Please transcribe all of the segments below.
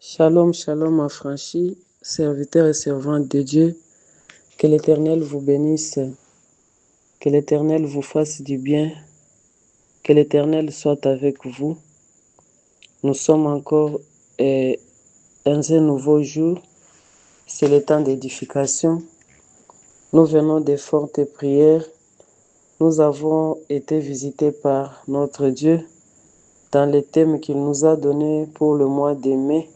Shalom, shalom, affranchis, serviteurs et servantes de Dieu. Que l'Éternel vous bénisse, que l'Éternel vous fasse du bien, que l'Éternel soit avec vous. Nous sommes encore dans un nouveau jour, c'est le temps d'édification. Nous venons des fortes prières. Nous avons été visités par notre Dieu dans les thèmes qu'il nous a donnés pour le mois de mai.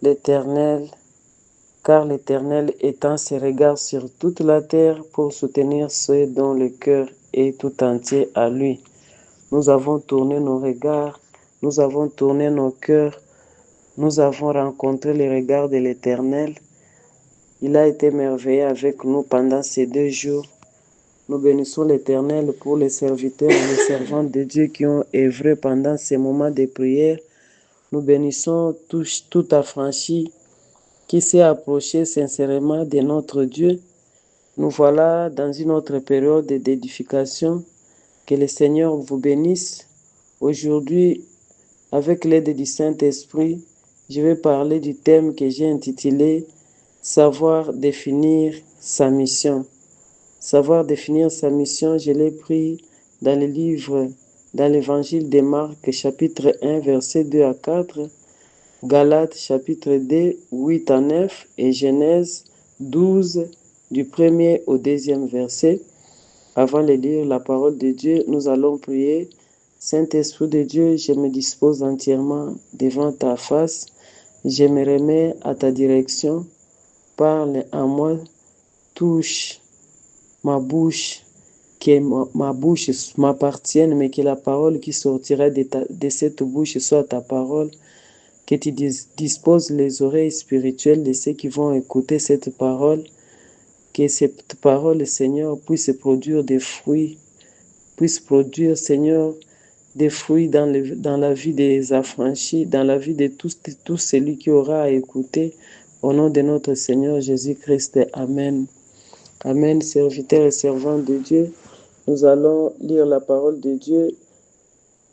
L'Éternel, car l'Éternel étend ses regards sur toute la terre pour soutenir ceux dont le cœur est tout entier à lui. Nous avons tourné nos regards, nous avons tourné nos cœurs, nous avons rencontré les regards de l'Éternel. Il a été merveilleux avec nous pendant ces 2 jours. Nous bénissons l'Éternel pour les serviteurs et les servantes de Dieu qui ont œuvré pendant ces moments de prière. Nous bénissons tout affranchi qui s'est approché sincèrement de notre Dieu. Nous voilà dans une autre période d'édification. Que le Seigneur vous bénisse. Aujourd'hui, avec l'aide du Saint-Esprit, je vais parler du thème que j'ai intitulé « Savoir définir sa mission ». Savoir définir sa mission, je l'ai pris dans le livre, dans l'évangile de Marc, chapitre 1, versets 2 à 4, Galates, chapitre 2, 8 à 9, et Genèse 12, du 1er au 2e verset. Avant de lire la parole de Dieu, nous allons prier. Saint-Esprit de Dieu, je me dispose entièrement devant ta face. Je me remets à ta direction. Parle à moi, touche ma bouche, que ma bouche m'appartienne, mais que la parole qui sortira de cette bouche soit ta parole. Que tu disposes les oreilles spirituelles de ceux qui vont écouter cette parole. Que cette parole, Seigneur, puisse produire des fruits, Seigneur, des fruits dans la vie des affranchis, dans la vie de tous celui qui aura à écouter. Au nom de notre Seigneur Jésus-Christ. Amen. Amen, serviteurs et servants de Dieu. Nous allons lire la parole de Dieu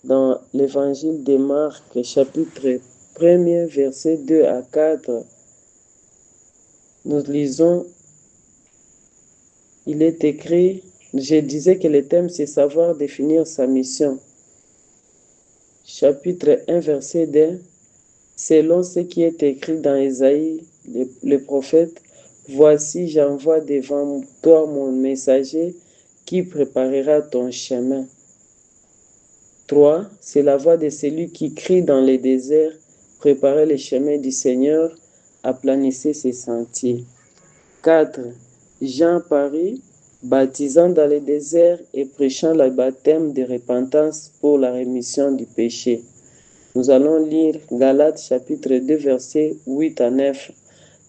dans l'évangile de Marc, chapitre 1er, versets 2 à 4. Nous lisons, il est écrit, je disais que le thème c'est savoir définir sa mission. Chapitre 1, verset 2, selon ce qui est écrit dans Ésaïe, le prophète, voici j'envoie devant toi mon messager qui préparera ton chemin. 3. C'est la voix de celui qui crie dans les déserts, préparez les chemins du Seigneur, aplanissez ses sentiers. 4. Jean parut, baptisant dans les déserts et prêchant le baptême de repentance pour la rémission du péché. Nous allons lire Galates chapitre 2 versets 8 à 9.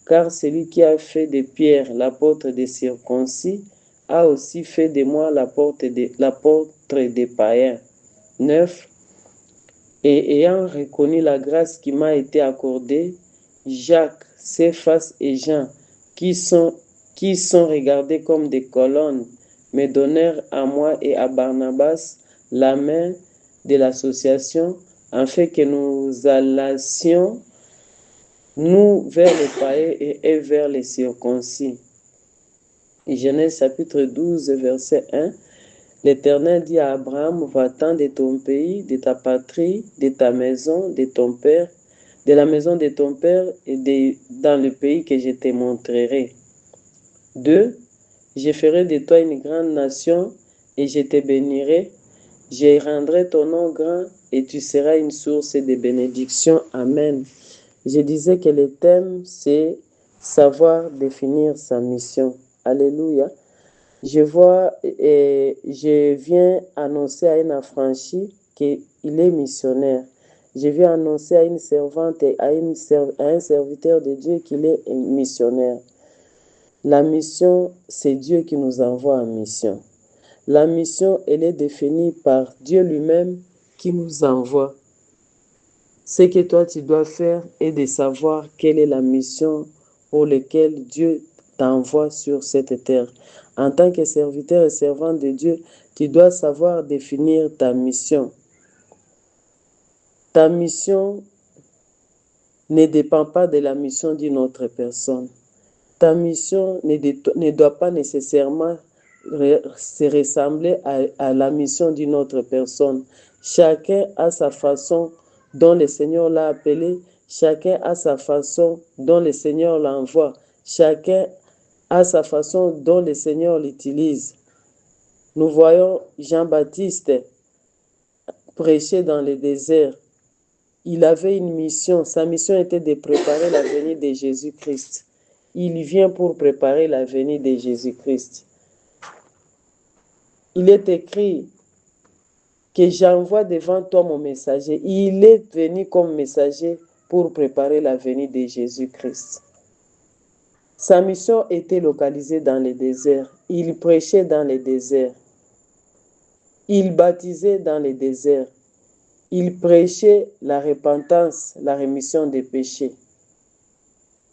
Car celui qui a fait de Pierre l'apôtre des circoncis a aussi fait de moi l'apôtre des païens. 9. Et ayant reconnu la grâce qui m'a été accordée, Jacques, Céphas et Jean, qui sont regardés comme des colonnes, me donnèrent à moi et à Barnabas la main de l'association, afin que nous allassions nous vers les païens et vers les circoncis. Genèse chapitre 12, verset 1. L'Éternel dit à Abraham, va-t'en de ton pays, de ta patrie, de ta maison, de ton père, de la maison de ton père et dans le pays que je te montrerai. 2. Je ferai de toi une grande nation et je te bénirai. Je rendrai ton nom grand et tu seras une source de bénédiction. Amen. Je disais que le thème, c'est savoir définir sa mission. Alléluia. Je viens annoncer à un affranchi qu'il est missionnaire. Je viens annoncer à une servante et à un serviteur de Dieu qu'il est missionnaire. La mission, c'est Dieu qui nous envoie en mission. La mission, elle est définie par Dieu lui-même qui nous envoie. Ce que toi, tu dois faire est de savoir quelle est la mission pour laquelle Dieu t'envoie sur cette terre. En tant que serviteur et servant de Dieu, tu dois savoir définir ta mission. Ta mission, ne dépend pas de la mission d'une autre personne. Ta mission ne doit pas nécessairement se ressembler à la mission d'une autre personne. Chacun a sa façon dont le Seigneur l'a appelé, chacun a sa façon dont le Seigneur l'envoie, chacun a sa façon dont le Seigneur l'utilise. Nous voyons Jean-Baptiste prêcher dans le désert. Il avait une mission. Sa mission était de préparer la venue de Jésus-Christ. Il vient pour préparer la venue de Jésus-Christ. Il est écrit que j'envoie devant toi mon messager. Il est venu comme messager pour préparer la venue de Jésus-Christ. Sa mission était localisée dans le désert. Il prêchait dans le désert. Il baptisait dans le désert. Il prêchait la repentance, la rémission des péchés.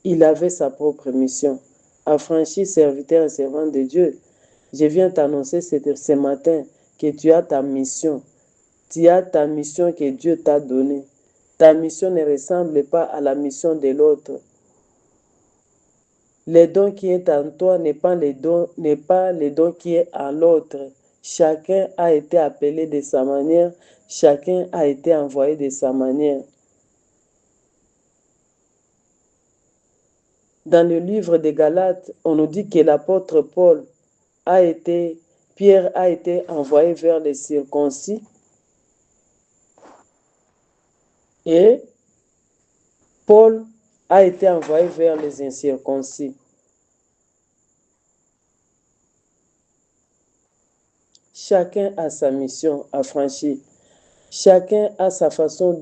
Il avait sa propre mission. Affranchi, serviteur et servant de Dieu, je viens t'annoncer ce matin que tu as ta mission. Tu as ta mission que Dieu t'a donnée. Ta mission ne ressemble pas à la mission de l'autre. Le don qui est en toi n'est pas le don qui est en l'autre. Chacun a été appelé de sa manière. Chacun a été envoyé de sa manière. Dans le livre des Galates, on nous dit que l'apôtre Pierre a été envoyé vers les circoncis et Paul a été envoyé vers les incirconcis. Chacun a sa mission affranchie. Chacun a sa façon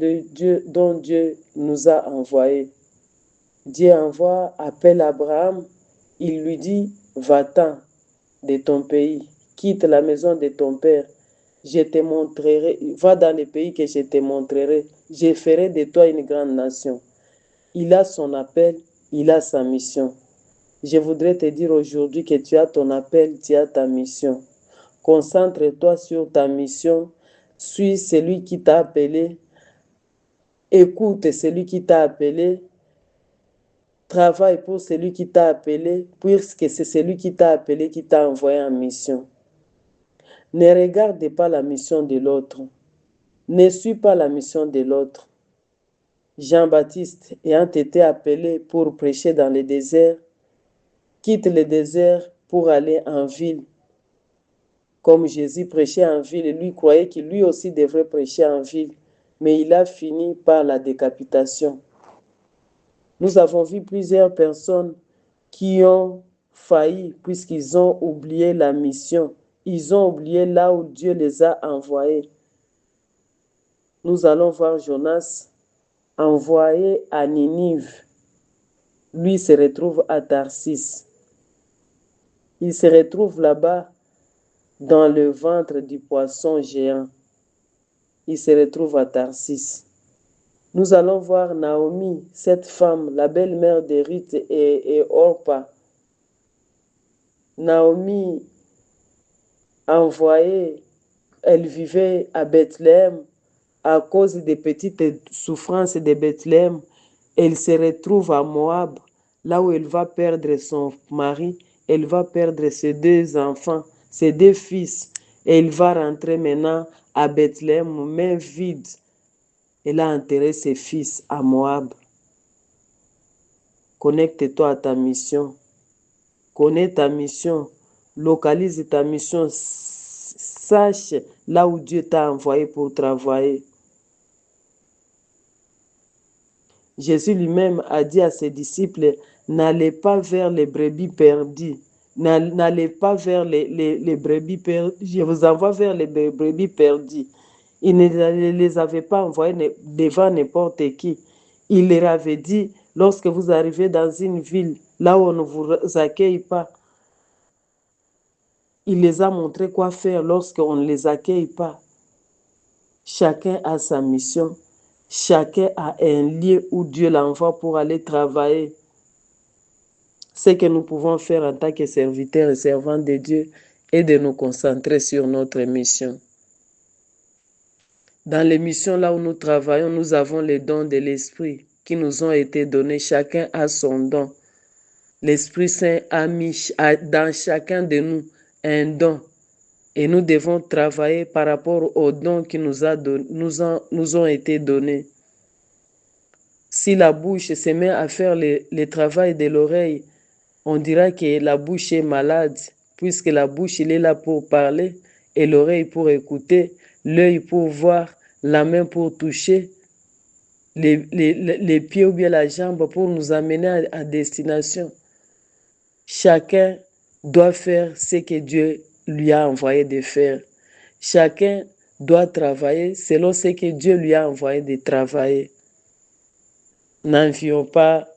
dont Dieu nous a envoyés. Dieu appelle Abraham, il lui dit, va-t'en de ton pays, quitte la maison de ton père, je te montrerai, va dans le pays que je te montrerai, je ferai de toi une grande nation. Il a son appel, il a sa mission. Je voudrais te dire aujourd'hui que tu as ton appel, tu as ta mission. Concentre-toi sur ta mission, suis celui qui t'a appelé, écoute celui qui t'a appelé, travaille pour celui qui t'a appelé, puisque c'est celui qui t'a appelé qui t'a envoyé en mission. Ne regarde pas la mission de l'autre. Ne suis pas la mission de l'autre. Jean-Baptiste, ayant été appelé pour prêcher dans le désert, quitte le désert pour aller en ville. Comme Jésus prêchait en ville, et lui croyait qu'il lui aussi devrait prêcher en ville, mais il a fini par la décapitation. Nous avons vu plusieurs personnes qui ont failli puisqu'ils ont oublié la mission. Ils ont oublié là où Dieu les a envoyés. Nous allons voir Jonas envoyé à Ninive. Lui se retrouve à Tarsis. Il se retrouve là-bas dans le ventre du poisson géant. Il se retrouve à Tarsis. Nous allons voir Naomi, cette femme, la belle-mère de Ruth et Orpa. Naomi envoyée, elle vivait à Bethléem à cause des petites souffrances de Bethléem. Elle se retrouve à Moab, là où elle va perdre son mari, elle va perdre ses 2 enfants, ses 2 fils. Et elle va rentrer maintenant à Bethléem, main vide. Elle a enterré ses fils à Moab. Connecte-toi à ta mission. Connais ta mission. Localise ta mission. Sache là où Dieu t'a envoyé pour travailler. Jésus lui-même a dit à ses disciples, n'allez pas vers les brebis perdues. N'allez pas vers les brebis perdues. Je vous envoie vers les brebis perdues. Il ne les avait pas envoyés devant n'importe qui. Il leur avait dit, lorsque vous arrivez dans une ville, là où on ne vous accueille pas, il les a montré quoi faire lorsqu'on ne les accueille pas. Chacun a sa mission. Chacun a un lieu où Dieu l'envoie pour aller travailler. Ce que nous pouvons faire en tant que serviteurs et servants de Dieu est de nous concentrer sur notre mission. Dans les missions là où nous travaillons, nous avons les dons de l'esprit. qui nous ont été donnés. Chacun a son don. L'Esprit Saint a mis dans chacun de nous un don. Et nous devons travailler par rapport aux dons qui nous ont été donnés. Si la bouche se met à faire le travail de l'oreille, on dira que la bouche est malade, puisque la bouche, il est là pour parler, et l'oreille pour écouter, l'œil pour voir, la main pour toucher, les pieds ou bien la jambe pour nous amener à destination. Chacun doit faire ce que Dieu lui a envoyé de faire. Chacun doit travailler selon ce que Dieu lui a envoyé de travailler. N'envions pas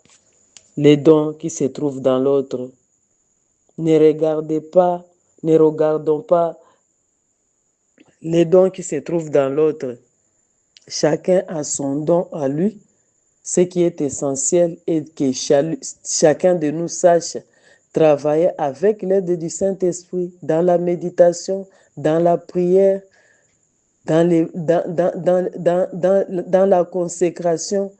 les dons qui se trouvent dans l'autre. Ne regardons pas les dons qui se trouvent dans l'autre. Chacun a son don à lui. Ce qui est essentiel est que chacun de nous sache travailler avec l'aide du Saint-Esprit dans la méditation, dans la prière, dans la consécration.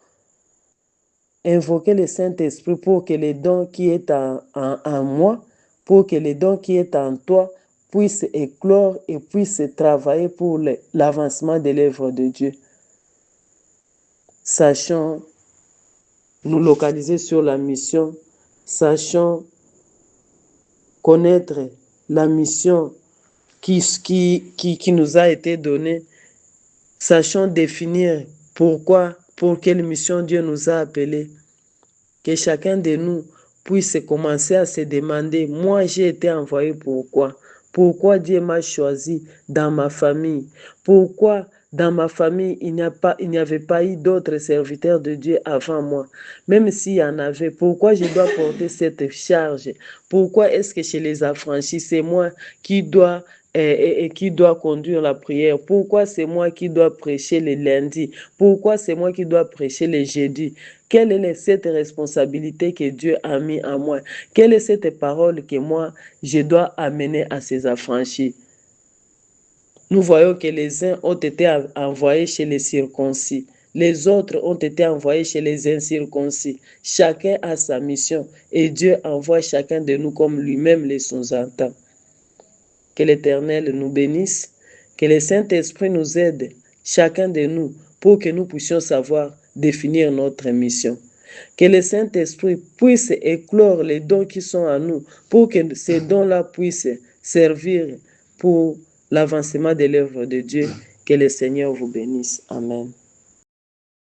Invoquer le Saint-Esprit pour que les dons qui est en moi, pour que les dons qui est en toi puissent éclore et puissent travailler pour l'avancement de l'œuvre de Dieu. Sachons nous localiser sur la mission, sachons connaître la mission qui nous a été donnée, sachons définir pourquoi, pour quelle mission Dieu nous a appelés. Que chacun de nous puisse commencer à se demander, moi j'ai été envoyé pourquoi? Pourquoi Dieu m'a choisi dans ma famille? Pourquoi dans ma famille il n'y avait pas eu d'autres serviteurs de Dieu avant moi? Même s'il y en avait, pourquoi je dois porter cette charge? Pourquoi est-ce que chez les affranchis, c'est moi qui dois conduire la prière? Pourquoi c'est moi qui dois prêcher les lundis? Pourquoi c'est moi qui dois prêcher les jeudis? Quelle est cette responsabilité que Dieu a mis en moi? Quelle est cette parole que moi, je dois amener à ces affranchis? Nous voyons que les uns ont été envoyés chez les circoncis. Les autres ont été envoyés chez les incirconcis. Chacun a sa mission et Dieu envoie chacun de nous comme lui-même les sous-entend. Que l'Éternel nous bénisse, que le Saint-Esprit nous aide, chacun de nous, pour que nous puissions savoir définir notre mission. Que le Saint-Esprit puisse éclore les dons qui sont en nous, pour que ces dons-là puissent servir pour l'avancement de l'œuvre de Dieu. Que le Seigneur vous bénisse. Amen.